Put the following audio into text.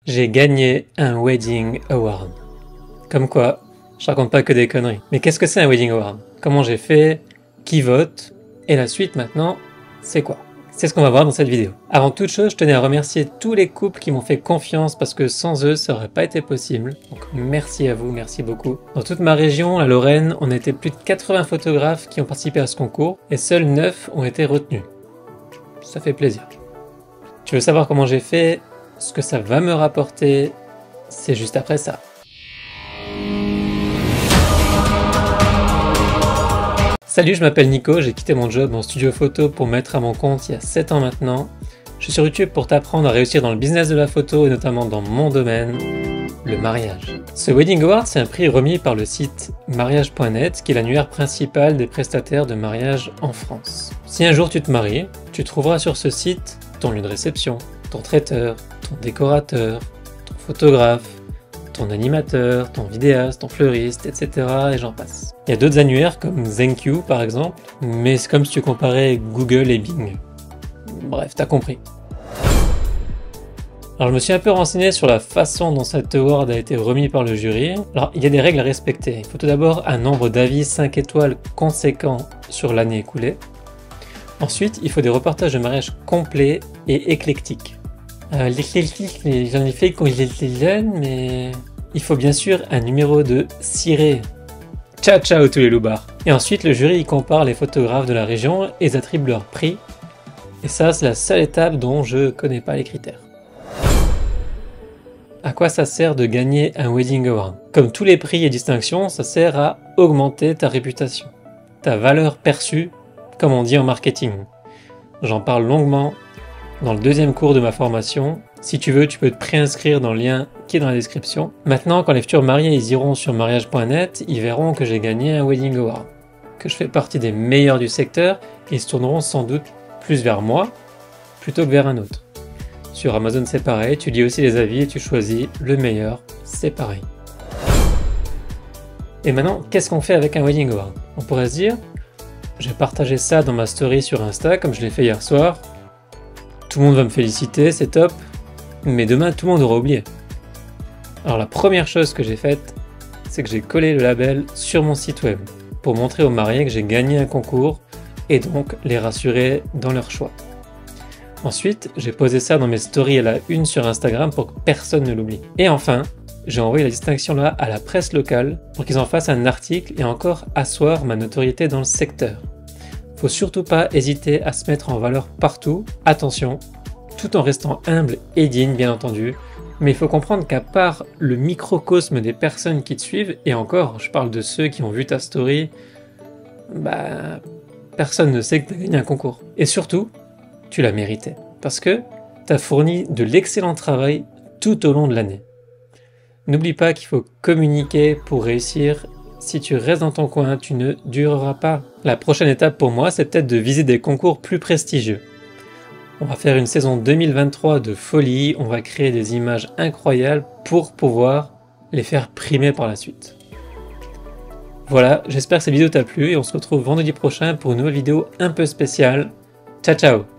J'ai gagné un Wedding Award. Comme quoi, je raconte pas que des conneries. Mais qu'est-ce que c'est un Wedding Award? Comment j'ai fait? Qui vote? Et la suite maintenant, c'est quoi? C'est ce qu'on va voir dans cette vidéo. Avant toute chose, je tenais à remercier tous les couples qui m'ont fait confiance parce que sans eux, ça aurait pas été possible. Donc merci à vous, merci beaucoup. Dans toute ma région, la Lorraine, on était plus de 80 photographes qui ont participé à ce concours et seuls 9 ont été retenus. Ça fait plaisir. Tu veux savoir comment j'ai fait? Ce que ça va me rapporter, c'est juste après ça. Salut, je m'appelle Nico, j'ai quitté mon job en studio photo pour me mettre à mon compte il y a 7 ans maintenant. Je suis sur YouTube pour t'apprendre à réussir dans le business de la photo et notamment dans mon domaine, le mariage. Ce Wedding Award, c'est un prix remis par le site mariage.net qui est l'annuaire principal des prestataires de mariage en France. Si un jour tu te maries, tu trouveras sur ce site ton lieu de réception, ton traiteur, ton décorateur, ton photographe, ton animateur, ton vidéaste, ton fleuriste, etc. et j'en passe. Il y a d'autres annuaires comme ThankYou par exemple, mais c'est comme si tu comparais Google et Bing. Bref, t'as compris. Alors je me suis un peu renseigné sur la façon dont cet award a été remis par le jury. Alors il y a des règles à respecter. Il faut tout d'abord un nombre d'avis 5 étoiles conséquent sur l'année écoulée. Ensuite, il faut des reportages de mariage complets et éclectiques. L'éclectique, j'en ai fait quand j'étais jeune, mais... Il faut bien sûr un numéro de ciré. Ciao ciao tous les loupards. Et ensuite, le jury y compare les photographes de la région et ils attribuent leur prix. Et ça, c'est la seule étape dont je connais pas les critères. À quoi ça sert de gagner un Wedding Award? Comme tous les prix et distinctions, ça sert à augmenter ta réputation, ta valeur perçue, comme on dit en marketing. J'en parle longuement dans le deuxième cours de ma formation. Si tu veux, tu peux te préinscrire dans le lien qui est dans la description. Maintenant, quand les futurs mariés ils iront sur mariage.net, ils verront que j'ai gagné un Wedding Award, que je fais partie des meilleurs du secteur et ils se tourneront sans doute plus vers moi plutôt que vers un autre. Sur Amazon, c'est pareil, tu lis aussi les avis et tu choisis le meilleur, c'est pareil. Et maintenant, qu'est-ce qu'on fait avec un Wedding Award? On pourrait se dire, j'ai partagé ça dans ma story sur Insta comme je l'ai fait hier soir. Tout le monde va me féliciter, c'est top, mais demain tout le monde aura oublié. Alors la première chose que j'ai faite, c'est que j'ai collé le label sur mon site web pour montrer aux mariés que j'ai gagné un concours et donc les rassurer dans leur choix. Ensuite, j'ai posé ça dans mes stories à la une sur Instagram pour que personne ne l'oublie. Et enfin, j'ai envoyé la distinction là à la presse locale pour qu'ils en fassent un article et encore asseoir ma notoriété dans le secteur. Faut surtout pas hésiter à se mettre en valeur partout, attention, tout en restant humble et digne bien entendu, mais il faut comprendre qu'à part le microcosme des personnes qui te suivent, et encore, je parle de ceux qui ont vu ta story, personne ne sait que tu as gagné un concours. Et surtout, tu l'as mérité, parce que tu as fourni de l'excellent travail tout au long de l'année. N'oublie pas qu'il faut communiquer pour réussir. Si tu restes dans ton coin, tu ne dureras pas. La prochaine étape pour moi, c'est peut-être de viser des concours plus prestigieux. On va faire une saison 2023 de folie, on va créer des images incroyables pour pouvoir les faire primer par la suite. Voilà, j'espère que cette vidéo t'a plu et on se retrouve vendredi prochain pour une nouvelle vidéo un peu spéciale. Ciao ciao!